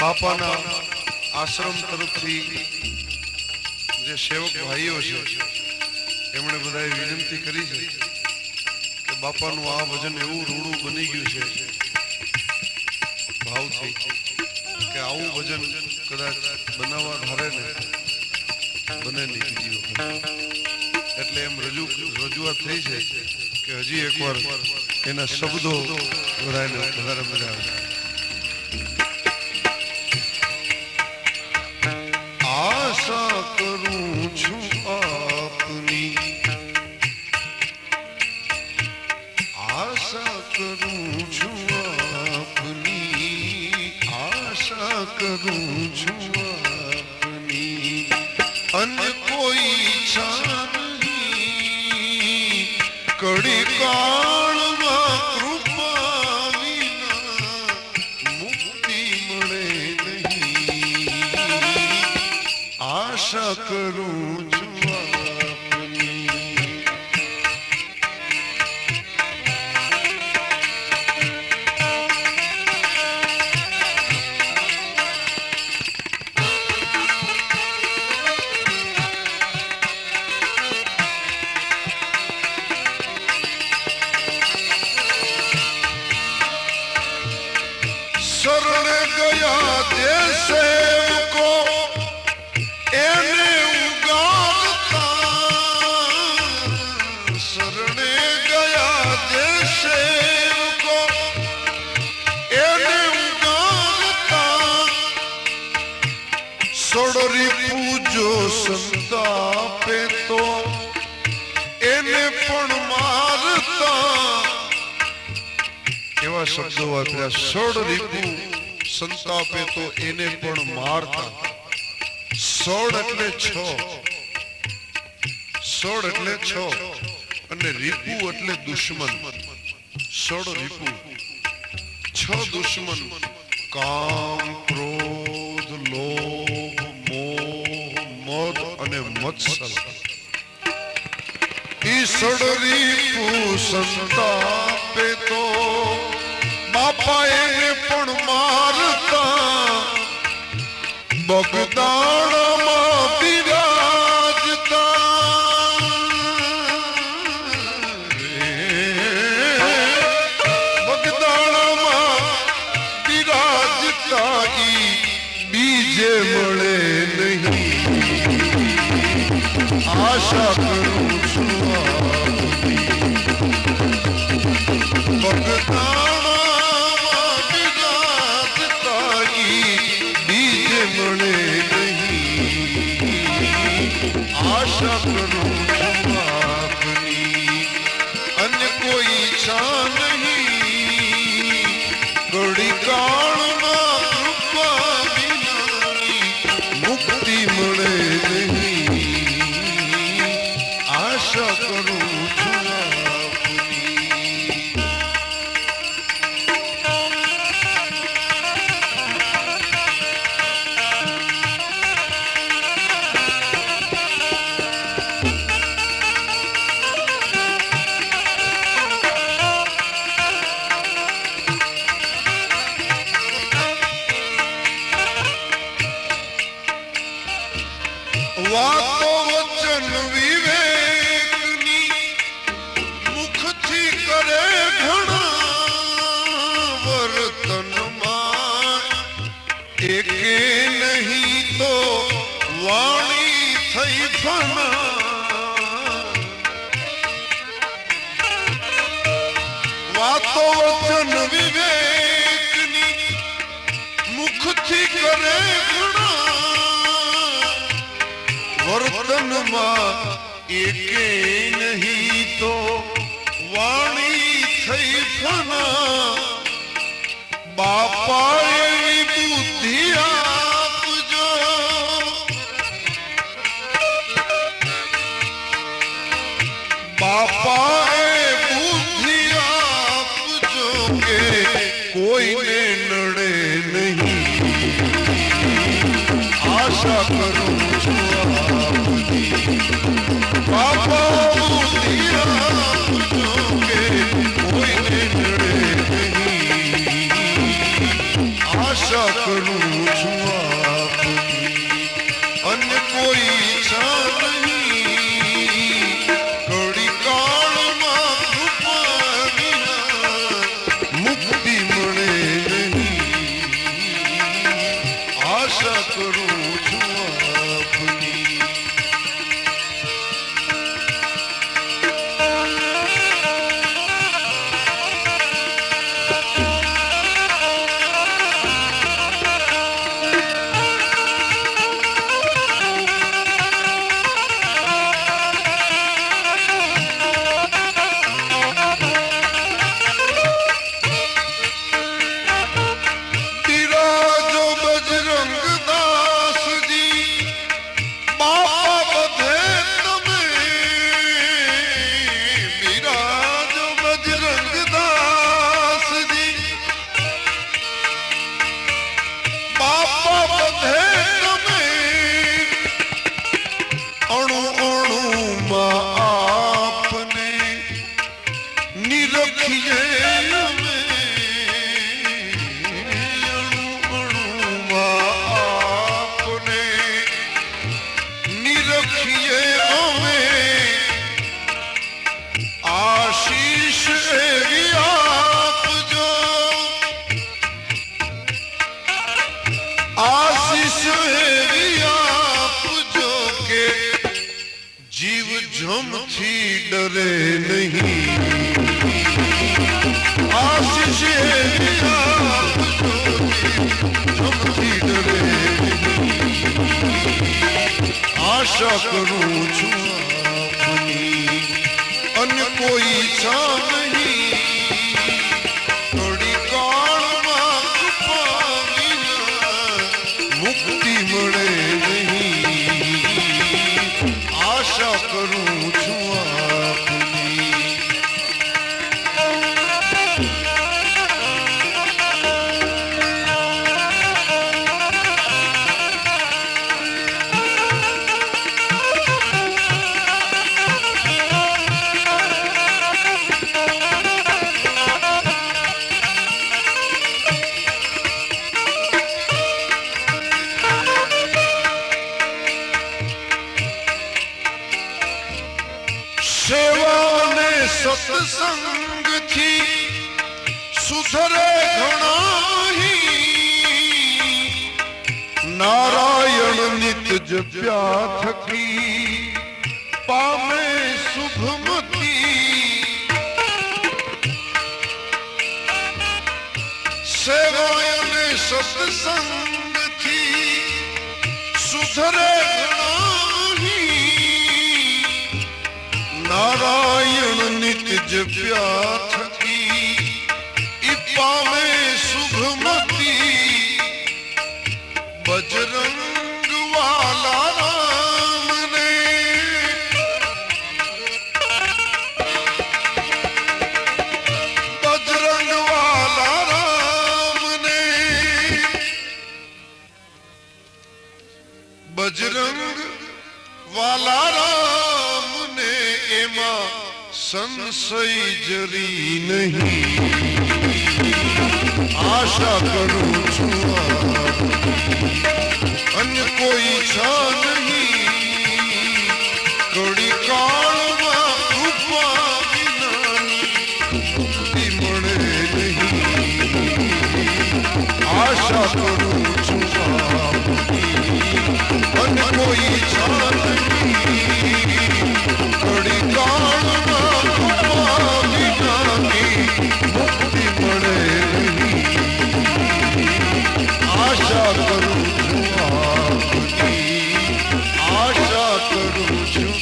બાપાના આશ્રમ તરફથી જે સેવક ભાઈઓ છે એમણે બધાએ વિનંતી કરી છે કે બાપાનું આ ભજન એવું રૂડું બની ગયું છે ભાવથી કે આવું ભજન કદાચ બનાવવા ધારે ને બને નહીં બીજી વખત. એટલે એમ રજૂઆત થઈ છે કે હજી એકવાર એના શબ્દો બધાને વધારે મજા આવે. આશા કરું છું આપની, આશા કરું છું આપની, આશા કરું છું આપની, અન્ય કોઈ ઈચ્છા નહીં, કડી કાળમાં કૃપા વિના મુક્તિ મળે નહીં, આશા કરું છું આપની. શરણ ગયા દેશે કો એને ઉગાડતા, શરણે ગયા દેશે કો એને ઉગાડતા, સોડરી પૂજો સંતાપે તો એને પણ મારતા. એવા શબ્દો વાપર્યા. સોડ રીપુ સંતાપે તો એને પણ મારતા. સોડ એટલે છ, સોડ એટલે છ અને રીપુ એટલે દુશ્મન. સોડ રીપુ છ દુશ્મન, કામ, ક્રોધ, લોભ, મોહ, મદ અને મત્સર. ઈસડ રીપુ સંતાપે તો બાપા એને પણ મારતા, બગદાણમાં બિરાજતા, બગદાણમાં બિરાજતા, ઈ બીજે મળે નહીં, આશા કરું છું આપની. બગદાણમાં બિરાજતા, ઈ બીજે મળે નહીં, આશા કરું છું આપની. અન્ય કોઈ ઈચ્છા નહીં, ઘડી કાળમાં કૃપા વિનાની મુક્તિ મળે નહીં, આશા કરું છું આપની. વાતો વચન વિવેકની મુખથી કરે ઘણા, વર્તનમાં એકે નહીં તો વાણી થઈ ફના. વાતો વચન વિવેકની મુખથી કરે ઘણા, વર્તનમાં એકે નહીં તો વાણી થઈ ફના. બાપા એવી બુદ્ધિ આપજો, બાપા એ બુદ્ધિ આપજો કે કોઈને નડે નહીં, આશા કરું છું આપની. બાપા બુદ્ધિ આપજો કે કોઈને નડે નહીં, આશા કરું છું આપની અન્ય કોઈ ઈચ્છા નહીં કડી કાળમાં કૃપા વિના મુક્તિ મળે નહીં આશા કરું છું આપની डरे नहीं आशीष डरे आशा करूं છું આપની અન્ય કોઈ ઈચ્છા નહીં થોડી કાળમાં કૃપા વિના મુક્તિ મળે નહીં આશા કરું છું સત્સંગ થી સુધરે ઘણા નારાયણ નિત જપ્યા થકી પામે શુભમતી સેવા અને સત્સંગ થી સુધરે નારાયણ નિત જપ્યા થકી ઈ પામે શુભમતી બજરંગ વાલા રામને બજરંગ વાલા રામને બજરંગ વાલા રામને એમાં સંશય જરી નહીં આશા કરું છું અન્ય કોઈ ઈચ્છા નહીં કડી કાળમાં કૃપા વિનાની મુક્તિ મળે નહીં આશા કરું છું અન્ય કોઈ ઈચ્છા નહીં કડી કાળમાં કૃપા વિનાની મુક્તિ મળે આશા કરું છું આશા કરું છું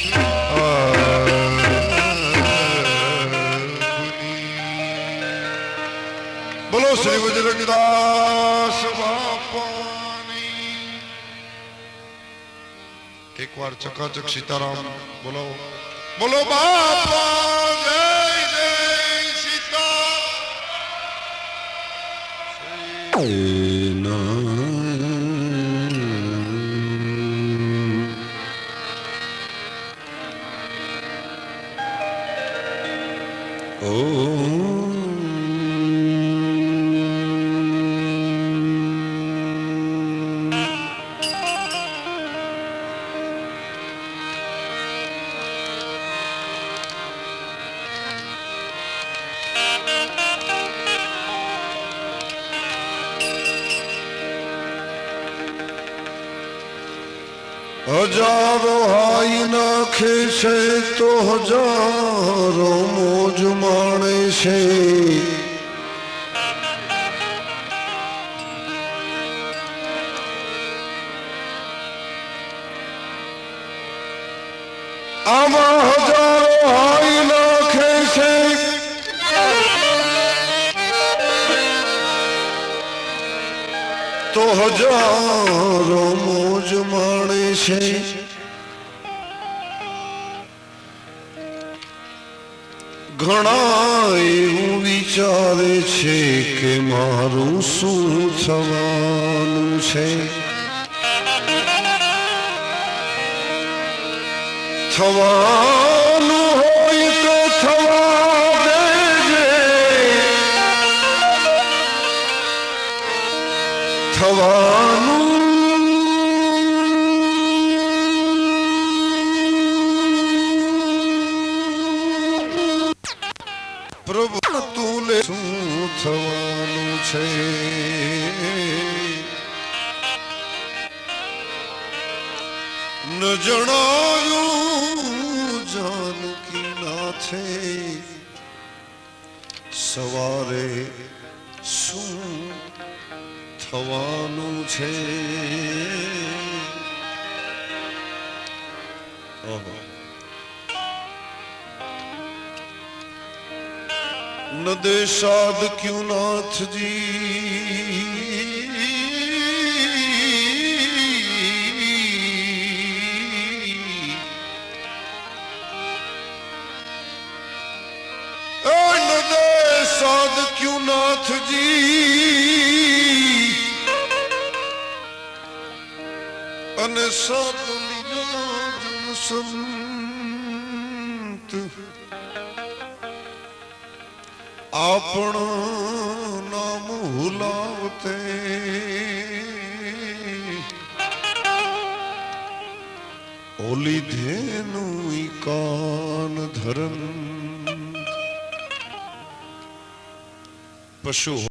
બોલો શ્રી બજરંગદાસ બાપાની એક વાર ચકાચક સીતારામ બોલો બોલો બાપા જય જય સીતા હજારો હાઈ નાખે છે તો હજારો મોજ માણે છે. આમાં હજારો હાઈ નાખે છે તો હજારો મોજ માણે છે. ઘણા એવું વિચારે છે કે મારું શું થવાનું છે. થવાનું હોય તો થવા દેજે, થવાનું પ્રભુ તું લે શું થવાનું છે. ન જણાયું જાનકી નાથે સવારે શું થવાનું છે. ન દે સાદ ક્યું નાથજી साध क्यों नाथ जी अने साध संत आपण नाम हुलावते ओली धेनु कान धरन पशु